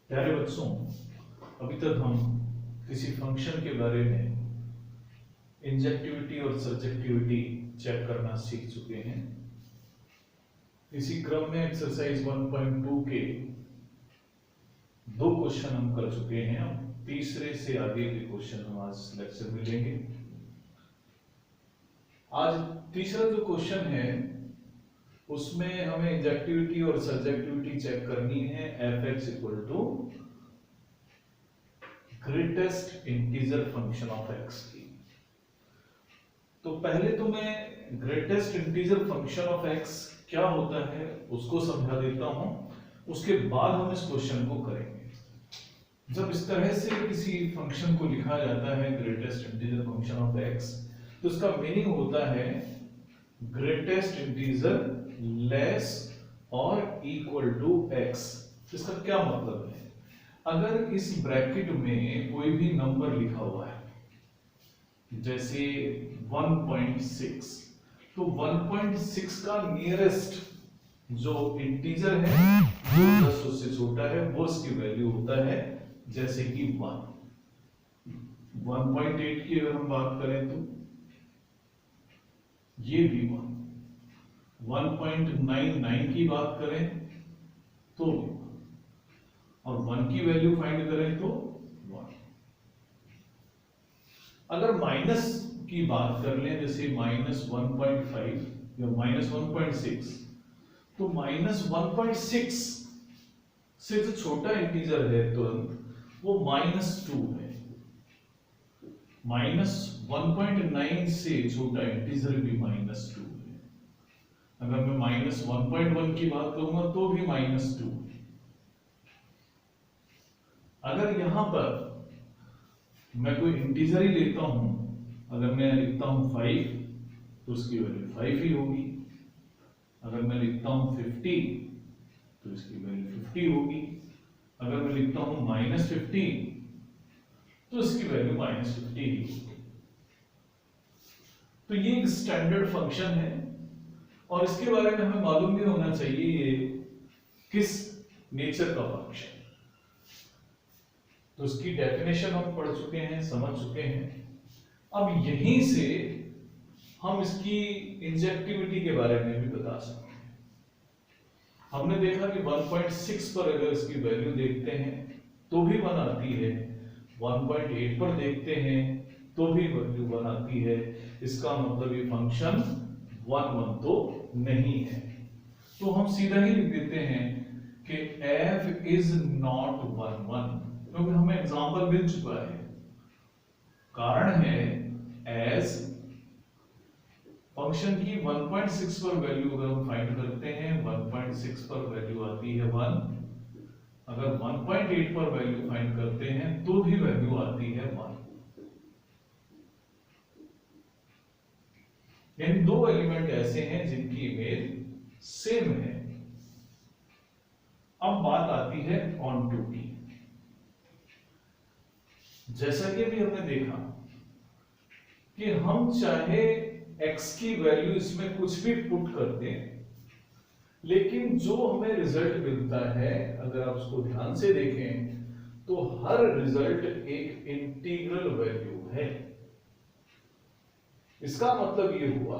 प्यारे बच्चों, अभी तक हम किसी फंक्शन के बारे में इंजेक्टिविटी और सब्जेक्टिविटी चेक करना सीख चुके हैं। इसी क्रम में एक्सरसाइज 1.2 के दो क्वेश्चन हम कर चुके हैं। अब तीसरे से आगे के क्वेश्चन हम आज लेक्चर में लेंगे। आज तीसरा जो क्वेश्चन है उसमें हमें इंजेक्टिविटी और सब्जेक्टिविटी चेक करनी है। f(x) equal to greatest integer function of x की। तो पहले तो मैं greatest integer function of x क्या होता है उसको समझा देता हूं, उसके बाद हम इस क्वेश्चन को करेंगे। जब इस तरह से किसी फंक्शन को लिखा जाता है greatest integer function of x, तो इसका मीनिंग होता है ग्रेटेस्ट इंटीजर लेस और इक्वल टू x। इसका क्या मतलब है? अगर इस ब्रैकेट में कोई भी नंबर लिखा हुआ है जैसे 1.6, तो 1.6 का नियरेस्ट जो इंटीजर है जो 10 उससे छोटा है वो इसकी वैल्यू होता है, जैसे कि 1। 1.8 की अगर हम बात करें तो ये भी 1, 1.99 की बात करें तो भी 1, और 1 की वैल्यू फाइंड करें तो 1। अगर माइनस की बात कर लें जैसे -1.5 या -1.6, तो -1.6 से जो छोटा इंटीजर है तुरंत वो -2 है। -1.9 से छोटा इंटीजर भी -2 है। अगर मैं -1.1 की बात करूंगा तो भी -2 है। अगर यहां पर मैं कोई इंटीजर ही लेता हूं, अगर मैं लिखता हूं 5 तो उसकी वैल्यू 5 ही होगी। अगर मैं लिखता हूं 50 तो इसकी वैल्यू 50 होगी। अगर मैं लिखता हूं -50 तो इसकी वैल्यू -50 ही होगी। तो ये एक स्टैंडर्ड फंक्शन है और इसके बारे में हमें मालूम भी होना चाहिए ये किस नेचर का फंक्शन। तो इसकी डेफिनेशन हम पढ़ चुके हैं, समझ चुके हैं। अब यहीं से हम इसकी इंजेक्टिविटी के बारे में भी बता सकते हैं। हमने देखा कि 1.6 पर अगर इसकी वैल्यू देखते हैं तो भी 1 आती है, 1.8 पर देखते हैं तो भी वैल्यू 1 आती है। इसका मतलब ये फंक्शन 1 तो नहीं है। तो हम सीधा ही लिख देते हैं कि f इज नॉट 1, क्योंकि हमें एग्जांपल मिल चुका है। कारण है एज फंक्शन की 1.6 पर वैल्यू अगर हम फाइंड करते हैं, 1.6 पर वैल्यू आती है 1। अगर 1.8 पर वैल्यू फाइंड करते हैं तो भी वैल्यू आती है 1। यानी दो एलिमेंट ऐसे हैं जिनकी इमेज सेम है। अब बात आती है ऑनटू की। जैसा कि अभी हमने देखा कि हम चाहे x की वैल्यू इसमें कुछ भी पुट करते हैं, लेकिन जो हमें रिजल्ट मिलता है अगर आप उसको ध्यान से देखें तो हर रिजल्ट एक इंटीग्रल वैल्यू है। इसका मतलब ये हुआ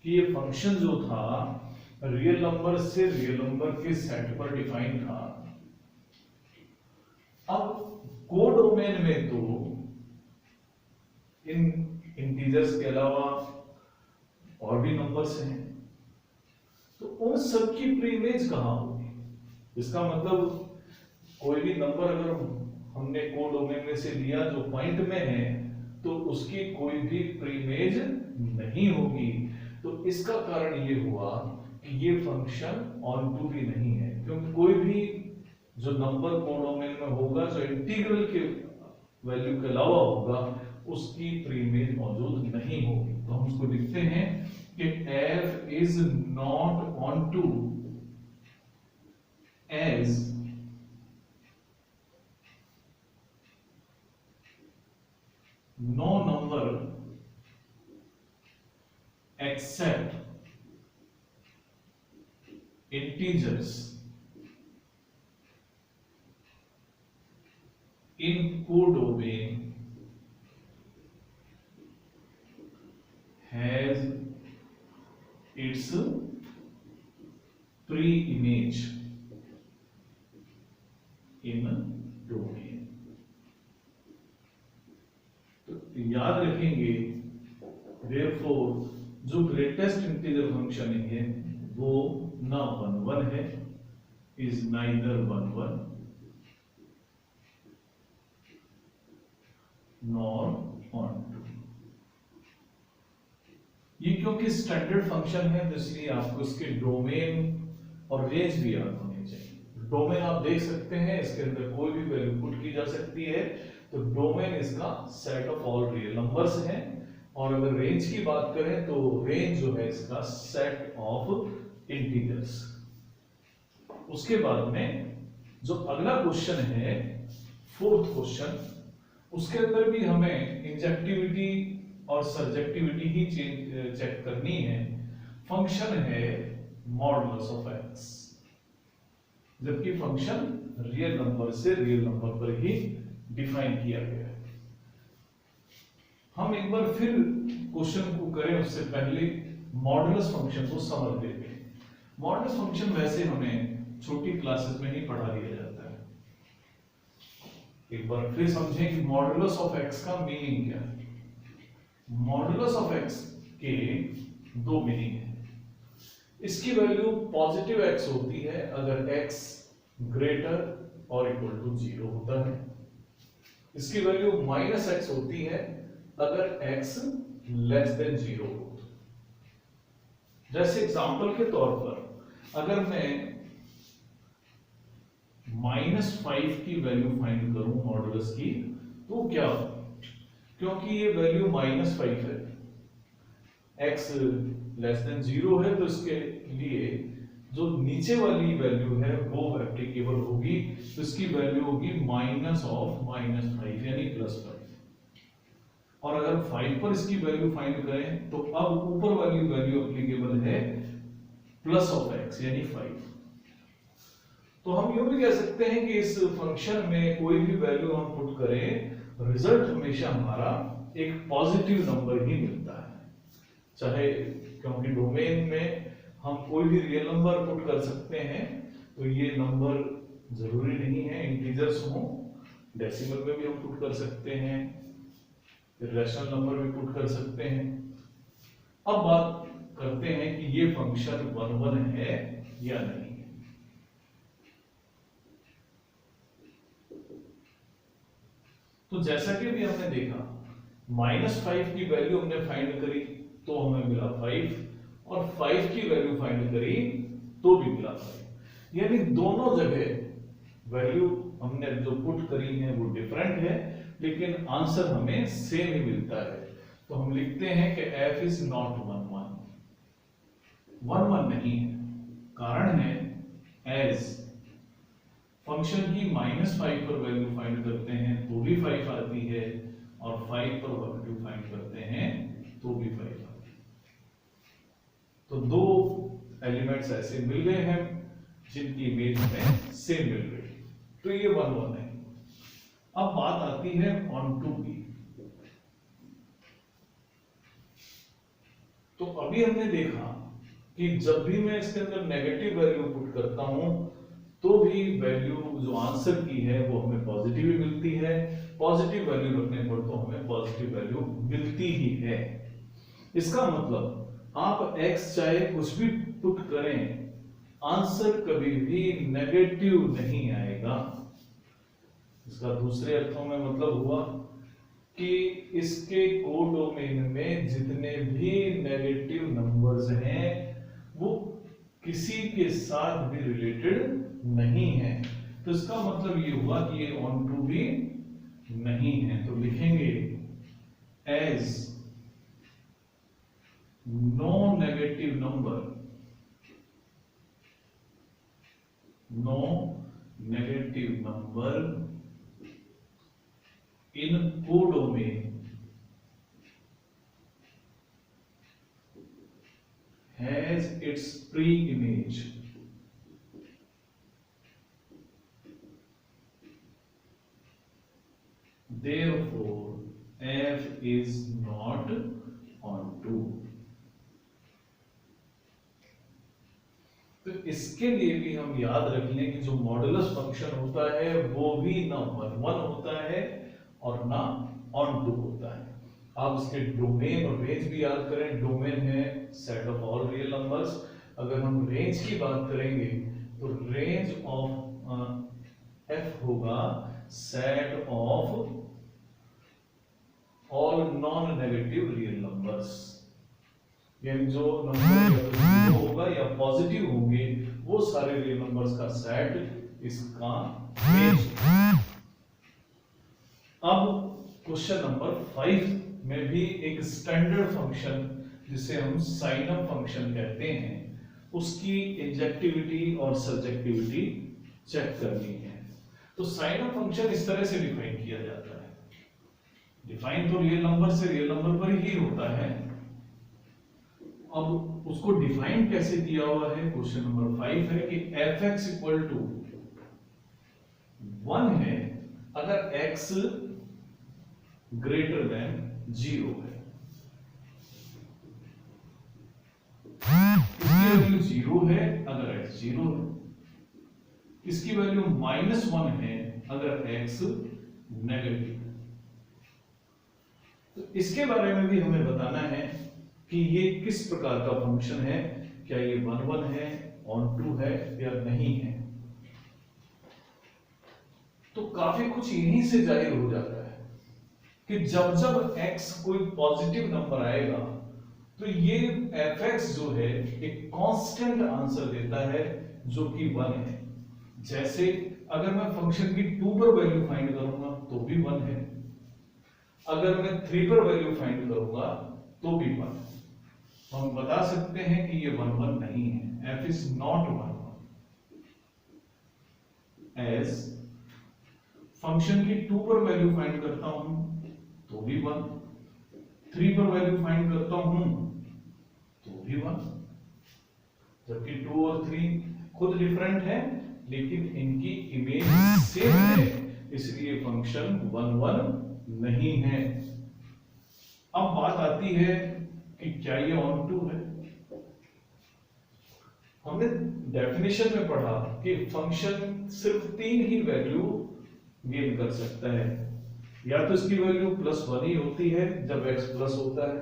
कि ये फंक्शन जो था रियल नंबर से रियल नंबर के सेट पर डिफाइन था। अब कोडोमेन में तो इन इंटीजर्स के अलावा और भी नंबर्स हैं, तो उन सब की प्रीइमेज कहां होगी? इसका मतलब कोई भी नंबर अगर हमने कोडोमेन में से लिया जो पॉइंट में है तो उसकी कोई भी प्रीइमेज नहीं होगी। तो इसका कारण ये हुआ कि ये फंक्शन ऑनटू भी नहीं है, क्योंकि कोई भी जो नंबर कोडोमेन में होगा जो इंटीग्रल के वैल्यू के अलावा होगा उसकी प्रीइमेज मौजूद नहीं होगी। तो हम उसको लिखते हैं कि f is not onto as no number except integers pre-image in domain। तो याद रखेंगे, therefore जो ग्रेटेस्ट इंटीजर फंक्शन है वो ना 1 है, इज नाइदर 1 नॉर 2। ये क्योंकि स्टैंडर्ड फंक्शन है तो इसलिए आपको इसके डोमेन और रेंज भी याद होनी चाहिए। डोमेन आप देख सकते हैं, इसके अंदर कोई भी वैल्यू पुट की जा सकती है, तो डोमेन इसका set of all real numbers है। और अगर रेंज की बात करें तो रेंज जो है इसका सेट ऑफ इंटीजर्स। उसके बाद में जो अगला क्वेश्चन है, फोर्थ क्वेश्चन, उसके अंदर भी हमें इंजेक्टिविटी और सर्जेक्टिविटी ही चेक करनी है। फंक्शन है मॉडुलस ऑफ एक्स, जबकि फंक्शन रियल नंबर से रियल नंबर पर ही डिफाइन किया गया है। हम एक बार फिर क्वेश्चन को करें उससे पहले मॉडुलस फंक्शन को समझ लेते हैं। मॉडुलस फंक्शन वैसे हमें छोटी क्लासेस में ही पढ़ा दिया जाता है। एक बार फिर समझें कि मॉडुलस ऑफ एक्स का मीनिंग क्या है। मॉडुलस ऑफ एक्स के दो मीनिंग है। इसकी वैल्यू पॉजिटिव एक्स होती है अगर एक्स ग्रेटर और इक्वल टू 0 होता है। इसकी वैल्यू माइनस एक्स होती है अगर x लेस देन 0 हो। जैसे एग्जांपल के तौर पर अगर मैं -5 की वैल्यू फाइंड करूं मॉडुलस की, तो क्या हो, क्योंकि ये वैल्यू -5 है, x लेस देन 0 है, तो इसके लिए जो नीचे वाली वैल्यू है वो एप्लीकेबल होगी। तो इसकी वैल्यू होगी -5 यानी +5। और अगर 5 पर इसकी वैल्यू फाइंड करें तो अब ऊपर वाली वैल्यू एप्लीकेबल है +x यानी 5। तो हम यूं भी कह सकते हैं कि इस फंक्शन में कोई भी वैल्यू हम पुट करें, रिजल्ट हमेशा हमारा एक पॉजिटिव नंबर ही मिलता है। चाहे, क्योंकि डोमेन में हम कोई भी रियल नंबर पुट कर सकते हैं, तो ये नंबर जरूरी नहीं है इंटीजर्स हो, डेसिमल में भी हम पुट कर सकते हैं, रैशनल नंबर भी पुट कर सकते हैं। अब बात करते हैं कि ये फंक्शन 1 है या नहीं है। तो जैसा कि भी हमने देखा, -5 की वैल्यू हमने फाइंड करी तो हमें मिला 5, और 5 की वैल्यू फाइंड करी तो भी मिला 5। यानी दोनों जगह वैल्यू हमने जो पुट करी है वो डिफरेंट है, लेकिन आंसर हमें सेम ही मिलता है। तो हम लिखते हैं कि f इज नॉट 1 नहीं है। कारण है एज फंक्शन की -5 पर वैल्यू फाइंड करते हैं तो भी 5 आती है, और 5 पर वैल्यू फाइंड करते हैं तो भी 5 आती है। तो दो एलिमेंट्स ऐसे मिल गए हैं जिनकी इमेज में सेम मिल गई, तो ये 1 है। अब बात आती है ऑन टू की। तो अभी हमने देखा कि जब भी मैं इसके अंदर नेगेटिव वैल्यू पुट करता हूं तो भी वैल्यू जो आंसर की है वो हमें पॉजिटिव ही मिलती है। पॉजिटिव वैल्यू रखने पर तो हमें पॉजिटिव वैल्यू मिलती ही है। इसका मतलब आप x चाहे कुछ भी पुट करें, आंसर कभी भी नेगेटिव नहीं आएगा। इसका दूसरे अर्थों में मतलब हुआ कि इसके कोडोमेन में जितने भी नेगेटिव नंबर्स हैं वो किसी के साथ भी रिलेटेड नहीं है। तो इसका मतलब ये हुआ कि ये ऑन टू भी नहीं है। तो लिखेंगे as no negative number, no negative number in codomain has its pre-image therefore f is not onto। तो इसके लिए भी हम याद रख लें कि जो मॉडुलस फंक्शन होता है वो भी ना 1 होता है और ना ऑन टू होता है। आप इसके डोमेन और रेंज भी याद करें। डोमेन है set of all real numbers. अगर हम रेंज की बात करेंगे तो रेंज ऑफ एफ होगा set of all non negative real numbers. यानी जो नंबर या तो जीरो होगा या पॉजिटिव होंगे वो सारे रियल नंबर्स का सेट इसका रेंज। अब क्वेश्चन नंबर 5 में भी एक स्टैंडर्ड फंक्शन जिसे हम साइनम फंक्शन कहते हैं उसकी इंजेक्टिविटी और सब्जेक्टिविटी चेक करनी है। तो साइनम फंक्शन इस तरह से डिफाइन किया जाता है। डिफाइन तो रियल नंबर से रियल नंबर पर ही होता है। अब उसको डिफाइन कैसे किया हुआ है, क्वेश्चन नंबर 5 है कि f(x) इक्वल टू 1 है अगर x ग्रेटर देन 0 है। इसकी वैल्यू 0 है अगर x 0 है। इसकी वैल्यू -1 है अगर x नेगेटिव है। तो इसके बारे में भी हमें बताना है कि ये किस प्रकार का फंक्शन है, क्या ये 1 है, ऑन टू है या नहीं है। तो काफी कुछ यहीं से जाहिर हो जाता है कि जब जब x कोई पॉजिटिव नंबर आएगा तो ये f(x) जो है एक कांस्टेंट आंसर देता है जो कि 1 है। जैसे अगर मैं फंक्शन की 2 पर वैल्यू फाइंड करूंगा तो भी 1 है, अगर मैं 3 पर वैल्यू फाइंड करूंगा तो भी 1 है। हम बता सकते हैं कि ये 1 नहीं है। f is not 1 as function की 2 पर वैल्यू फाइंड करता हूं तो भी 1, 3 पर वैल्यू फाइंड करता हूं तो भी 1, जबकि 2 और 3 खुद डिफरेंट है लेकिन इनकी इमेज सेम है, इसलिए फंक्शन 1 नहीं है। अब बात आती है कि क्या ये ऑन टू है। हमने डेफिनेशन में पढ़ा कि फंक्शन सिर्फ 3 ही वैल्यू गेन कर सकता है, या तो इसकी वैल्यू +1 ही होती है जब x प्लस होता है,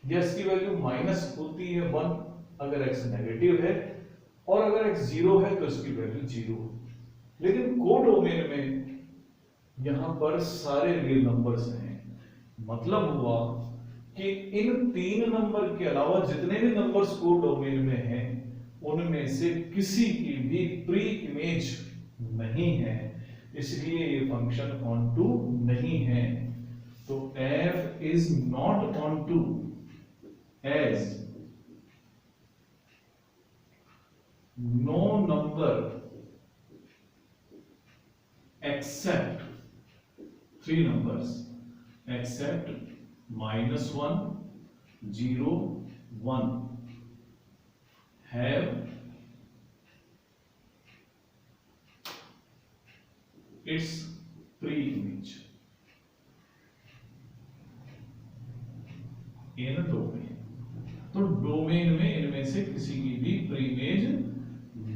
या इसकी वैल्यू माइनस होती है 1 अगर x नेगेटिव है, और अगर x 0 है तो इसकी वैल्यू 0। लेकिन कोडोमेन में यहां पर सारे रियल नंबर्स हैं। मतलब हुआ कि इन 3 नंबर के अलावा जितने भी नंबर्स कोडोमेन में हैं उनमें से किसी की भी प्री इमेज नहीं है, इसलिए ये फंक्शन ऑन टू नहीं है। तो f is not onto as no number except 3 numbers except -1, 0, 1 have its pre-image in domain। तो डोमेन में इनमें से किसी की भी प्री-इमेज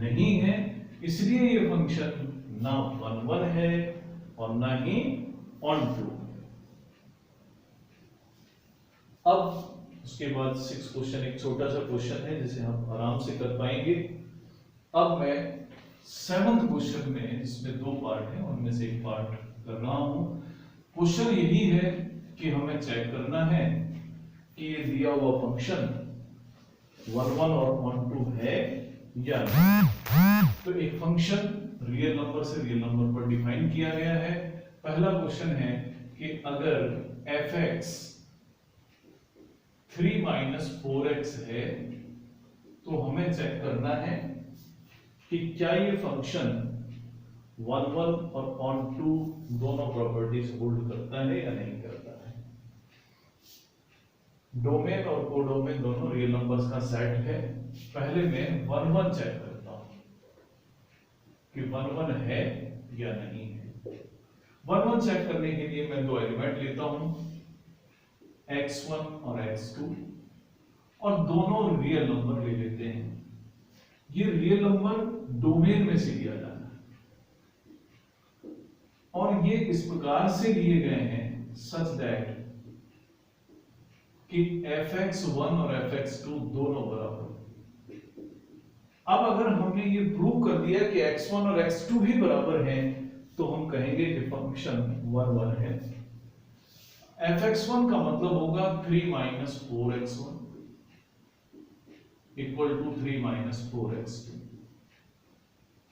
नहीं है, इसलिए ये फंक्शन ना 1 है और ना ही ऑन टू। अब उसके बाद 6 क्वेश्चन, एक छोटा सा क्वेश्चन है जिसे हम आराम से कर पाएंगे। अब मैं 7th क्वेश्चन में, इसमें 2 पार्ट हैं, उनमें से एक पार्ट कर रहा हूं। क्वेश्चन यही है कि हमें चेक करना है कि ये दिया हुआ फंक्शन 1 और ऑन टू है या नहीं। तो एक फंक्शन रियल नंबर से रियल नंबर पर डिफाइन किया गया है। पहला क्वेश्चन है कि अगर f(x) 3 - 4x है तो हमें चेक करना है कि क्या ये फंक्शन 1 और ऑन टू दोनों प्रॉपर्टीज होल्ड करता है या नहीं करता है। डोमेन और कोडोमेन दोनों रियल नंबर्स का सेट है। पहले मैं 1 चेक करता हूं कि 1 है या नहीं है। 1 चेक करने के लिए मैं 2 एलिमेंट लेता हूं, x1 और x2, और दोनों रियल नंबर ले लेते हैं। ये रियल नंबर डोमेन में से लिया जाना है और ये इस प्रकार से लिए गए हैं सच दैट कि fx1 और fx2 दोनों बराबर। अब अगर हमने ये प्रूव कर दिया कि x1 और x2 भी बराबर हैं तो हम कहेंगे कि फंक्शन 1 1 है। fx1 का मतलब होगा 3 minus 4x1 equal to 3 minus 4x2।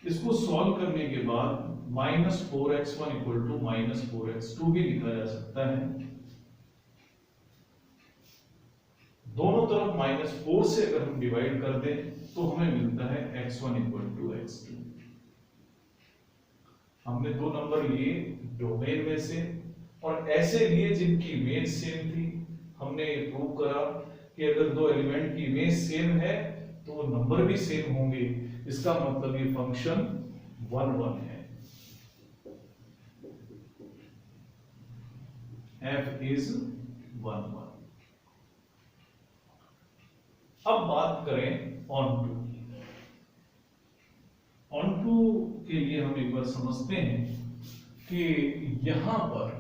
इसको सॉल्व करने के बाद minus 4x1 equal to minus 4x2 भी लिखा जा सकता है। दोनों तरफ माइनस 4 से अगर हम डिवाइड कर दें तो हमें मिलता है x1 इक्वल टू x2। हमने दो नंबर लिए डोमेन में से और ऐसे लिए जिनकी इमेज सेम थी। हमने ये प्रूव करा कि अगर दो एलिमेंट की इमेज सेम है तो वो नंबर भी सेम होंगे। इसका मतलब ये फंक्शन 1 1 है। f is 1 1। अब बात करें ऑन टू के लिए हम एक बार समझते हैं कि यहां पर